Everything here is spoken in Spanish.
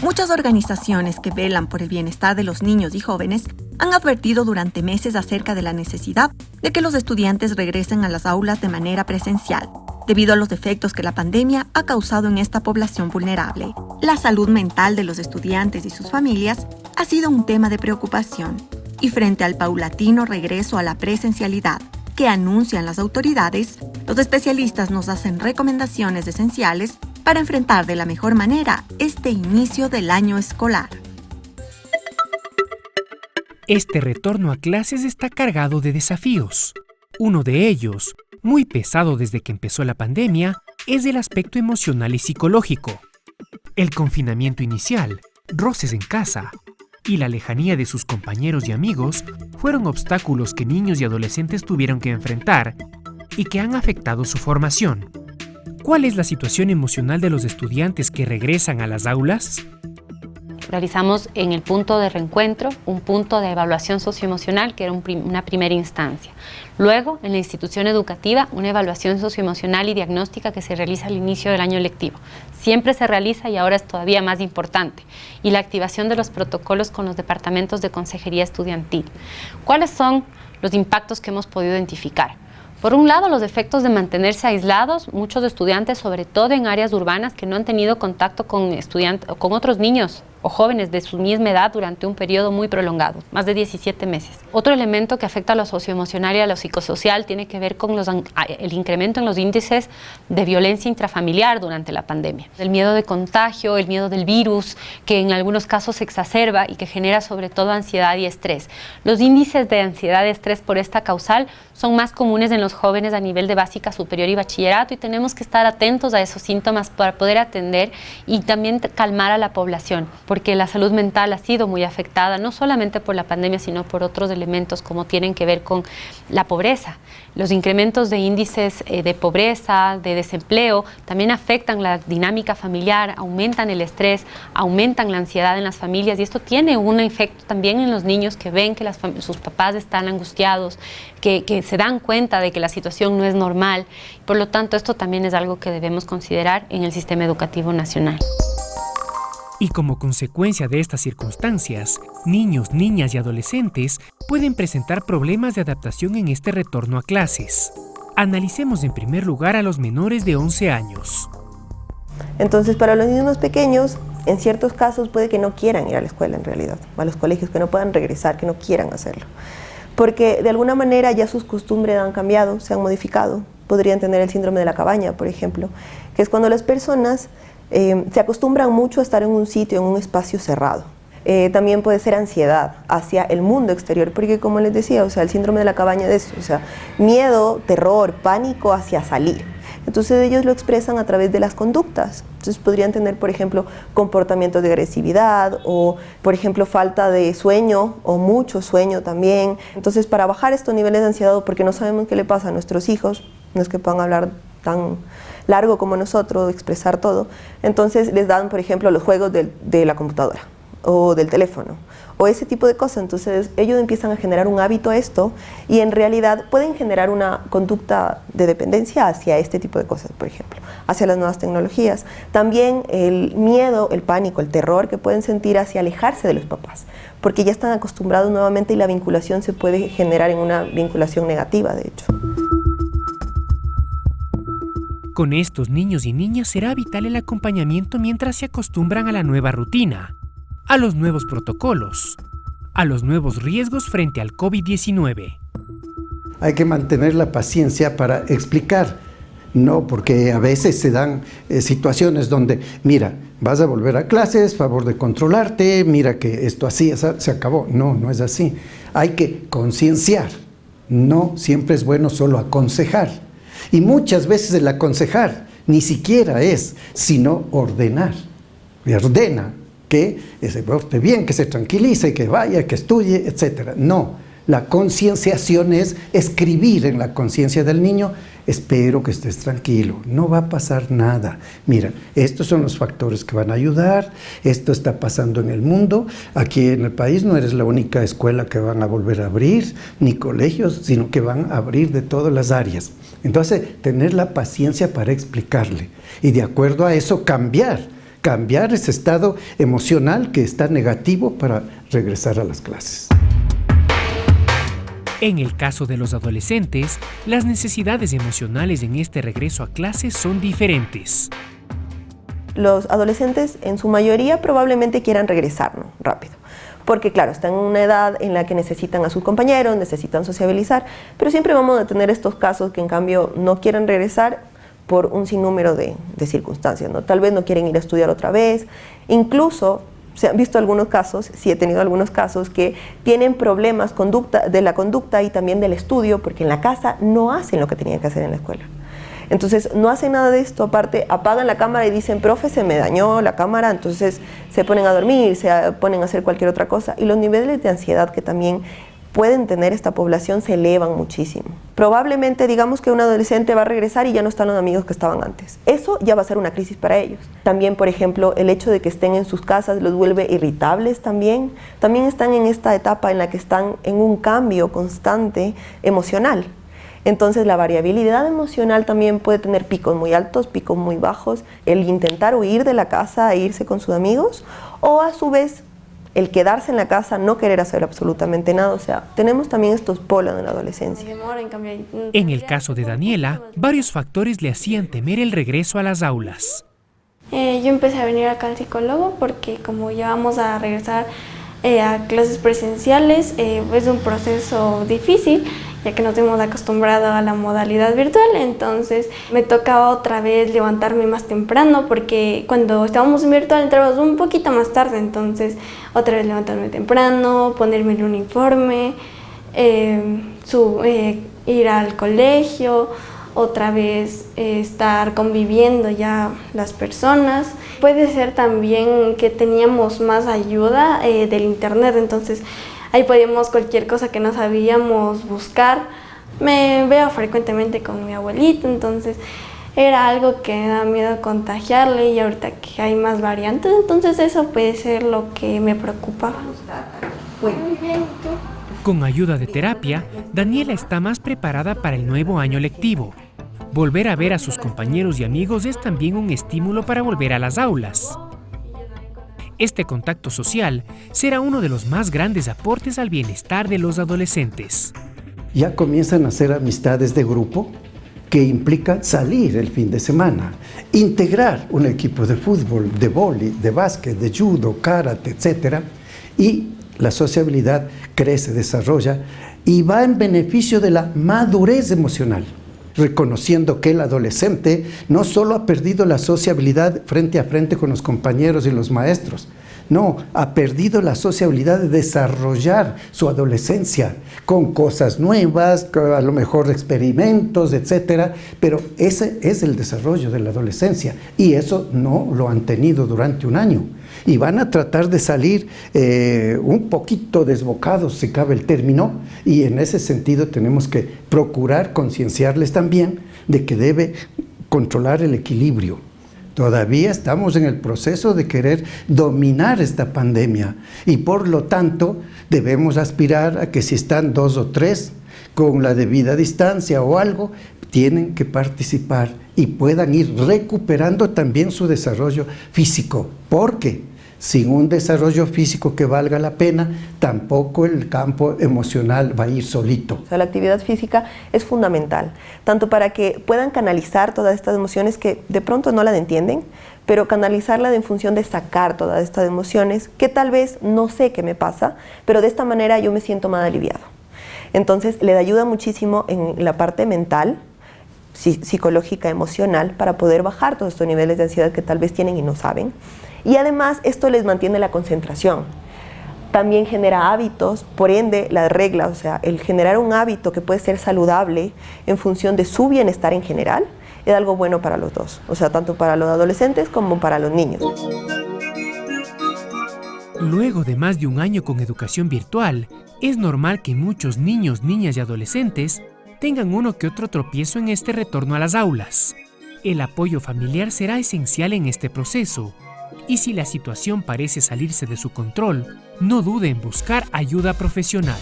Muchas organizaciones que velan por el bienestar de los niños y jóvenes han advertido durante meses acerca de la necesidad de que los estudiantes regresen a las aulas de manera presencial, debido a los efectos que la pandemia ha causado en esta población vulnerable. La salud mental de los estudiantes y sus familias ha sido un tema de preocupación, y frente al paulatino regreso a la presencialidad que anuncian las autoridades, los especialistas nos hacen recomendaciones esenciales para enfrentar de la mejor manera este inicio del año escolar. Este retorno a clases está cargado de desafíos. Uno de ellos, muy pesado desde que empezó la pandemia, es el aspecto emocional y psicológico. El confinamiento inicial, roces en casa y la lejanía de sus compañeros y amigos fueron obstáculos que niños y adolescentes tuvieron que enfrentar y que han afectado su formación. ¿Cuál es la situación emocional de los estudiantes que regresan a las aulas? Realizamos en el punto de reencuentro un punto de evaluación socioemocional que era una primera instancia. Luego, en la institución educativa, una evaluación socioemocional y diagnóstica que se realiza al inicio del año lectivo. Siempre se realiza y ahora es todavía más importante. Y la activación de los protocolos con los departamentos de consejería estudiantil. ¿Cuáles son los impactos que hemos podido identificar? Por un lado, los efectos de mantenerse aislados, muchos estudiantes, sobre todo en áreas urbanas, que no han tenido contacto con otros niños o jóvenes de su misma edad durante un periodo muy prolongado, más de 17 meses. Otro elemento que afecta a lo socioemocional y a lo psicosocial tiene que ver con el incremento en los índices de violencia intrafamiliar durante la pandemia. El miedo de contagio, el miedo del virus, que en algunos casos se exacerba y que genera sobre todo ansiedad y estrés. Los índices de ansiedad y estrés por esta causal son más comunes en los jóvenes a nivel de básica, superior y bachillerato, y tenemos que estar atentos a esos síntomas para poder atender y también calmar a la población, porque la salud mental ha sido muy afectada, no solamente por la pandemia, sino por otros elementos como tienen que ver con la pobreza. Los incrementos de índices de pobreza, de desempleo, también afectan la dinámica familiar, aumentan el estrés, aumentan la ansiedad en las familias, y esto tiene un efecto también en los niños que ven que sus papás están angustiados, que se dan cuenta de que la situación no es normal. Por lo tanto, esto también es algo que debemos considerar en el sistema educativo nacional. Y como consecuencia de estas circunstancias, niños, niñas y adolescentes pueden presentar problemas de adaptación en este retorno a clases. Analicemos en primer lugar a los menores de 11 años. Entonces, para los niños más pequeños, en ciertos casos puede que no quieran ir a la escuela en realidad, a los colegios, que no puedan regresar, que no quieran hacerlo. Porque de alguna manera ya sus costumbres han cambiado, se han modificado. Podrían tener el síndrome de la cabaña, por ejemplo, que es cuando las personas se acostumbran mucho a estar en un sitio, en un espacio cerrado. También puede ser ansiedad hacia el mundo exterior, porque como les decía, o sea, el síndrome de la cabaña de eso, o sea, miedo, terror, pánico hacia salir. Entonces ellos lo expresan a través de las conductas. Entonces podrían tener, por ejemplo, comportamientos de agresividad o, por ejemplo, falta de sueño o mucho sueño también. Entonces, para bajar estos niveles de ansiedad, porque no sabemos qué le pasa a nuestros hijos, no es que puedan hablar tan largo como nosotros, expresar todo, entonces les dan, por ejemplo, los juegos de la computadora o del teléfono o ese tipo de cosas. Entonces ellos empiezan a generar un hábito a esto y en realidad pueden generar una conducta de dependencia hacia este tipo de cosas, por ejemplo, hacia las nuevas tecnologías. También el miedo, el pánico, el terror que pueden sentir hacia alejarse de los papás, porque ya están acostumbrados nuevamente y la vinculación se puede generar en una vinculación negativa, de hecho. Con estos niños y niñas será vital el acompañamiento mientras se acostumbran a la nueva rutina, a los nuevos protocolos, a los nuevos riesgos frente al COVID-19. Hay que mantener la paciencia para explicar, no, porque a veces se dan situaciones donde, mira, vas a volver a clases, favor de controlarte, mira que esto así se acabó. No, no es así. Hay que concienciar, no siempre es bueno solo aconsejar. Y muchas veces el aconsejar ni siquiera es, sino ordenar. Y ordena que se porte bien, que se tranquilice, que vaya, que estudie, etc. No, la concienciación es escribir en la conciencia del niño: espero que estés tranquilo, no va a pasar nada. Mira, estos son los factores que van a ayudar, esto está pasando en el mundo, aquí en el país no eres la única escuela que van a volver a abrir, ni colegios, sino que van a abrir de todas las áreas. Entonces, tener la paciencia para explicarle y de acuerdo a eso cambiar cambiar ese estado emocional que está negativo para regresar a las clases. En el caso de los adolescentes, las necesidades emocionales en este regreso a clases son diferentes. Los adolescentes en su mayoría probablemente quieran regresar, ¿no? Rápido. Porque claro, están en una edad en la que necesitan a sus compañeros, necesitan sociabilizar, pero siempre vamos a tener estos casos que en cambio no quieren regresar por un sinnúmero de circunstancias, ¿no? Tal vez no quieren ir a estudiar otra vez, incluso se han visto algunos casos, sí he tenido algunos casos que tienen problemas de la conducta y también del estudio, porque en la casa no hacen lo que tenían que hacer en la escuela. Entonces no hacen nada de esto, aparte apagan la cámara y dicen, profe, se me dañó la cámara, entonces se ponen a dormir, se ponen a hacer cualquier otra cosa, y los niveles de ansiedad que también pueden tener esta población se elevan muchísimo. Probablemente digamos que un adolescente va a regresar y ya no están los amigos que estaban antes. Eso ya va a ser una crisis para ellos. También, por ejemplo, el hecho de que estén en sus casas los vuelve irritables también. También están en esta etapa en la que están en un cambio constante emocional. Entonces la variabilidad emocional también puede tener picos muy altos, picos muy bajos, el intentar huir de la casa e irse con sus amigos, o a su vez el quedarse en la casa, no querer hacer absolutamente nada. O sea, tenemos también estos polos en la adolescencia. En el caso de Daniela, varios factores le hacían temer el regreso a las aulas. Yo empecé a venir acá al psicólogo porque como ya vamos a regresar a clases presenciales, es un proceso difícil, ya que nos hemos acostumbrado a la modalidad virtual, entonces me tocaba otra vez levantarme más temprano, porque cuando estábamos en virtual entrábamos un poquito más tarde, entonces otra vez levantarme temprano, ponerme el uniforme, ir al colegio, otra vez estar conviviendo ya las personas. Puede ser también que teníamos más ayuda del internet, entonces ahí podíamos cualquier cosa que no sabíamos buscar. Me veo frecuentemente con mi abuelita, entonces era algo que me da miedo contagiarle, y ahorita que hay más variantes, entonces eso puede ser lo que me preocupa. Con ayuda de terapia, Daniela está más preparada para el nuevo año lectivo. Volver a ver a sus compañeros y amigos es también un estímulo para volver a las aulas. Este contacto social será uno de los más grandes aportes al bienestar de los adolescentes. Ya comienzan a hacer amistades de grupo que implican salir el fin de semana, integrar un equipo de fútbol, de vóley, de básquet, de judo, karate, etc. Y la sociabilidad crece, desarrolla y va en beneficio de la madurez emocional, reconociendo que el adolescente no solo ha perdido la sociabilidad frente a frente con los compañeros y los maestros, no, ha perdido la sociabilidad de desarrollar su adolescencia con cosas nuevas, a lo mejor experimentos, etcétera, pero ese es el desarrollo de la adolescencia y eso no lo han tenido durante un año. Y van a tratar de salir un poquito desbocados, si cabe el término, y en ese sentido tenemos que procurar concienciarles también de que debe controlar el equilibrio. Todavía estamos en el proceso de querer dominar esta pandemia y por lo tanto debemos aspirar a que si están 2 o 3 con la debida distancia o algo, tienen que participar y puedan ir recuperando también su desarrollo físico, porque sin un desarrollo físico que valga la pena, tampoco el campo emocional va a ir solito. O sea, la actividad física es fundamental, tanto para que puedan canalizar todas estas emociones que de pronto no las entienden, pero canalizarla en función de sacar todas estas emociones que tal vez no sé qué me pasa, pero de esta manera yo me siento más aliviado. Entonces, le ayuda muchísimo en la parte mental, psicológica, emocional, para poder bajar todos estos niveles de ansiedad que tal vez tienen y no saben. Y además esto les mantiene la concentración. También genera hábitos, por ende la regla, o sea, el generar un hábito que puede ser saludable en función de su bienestar en general, es algo bueno para los dos, o sea, tanto para los adolescentes como para los niños. Luego de más de un año con educación virtual, es normal que muchos niños, niñas y adolescentes tengan uno que otro tropiezo en este retorno a las aulas. El apoyo familiar será esencial en este proceso, y si la situación parece salirse de su control, no dude en buscar ayuda profesional.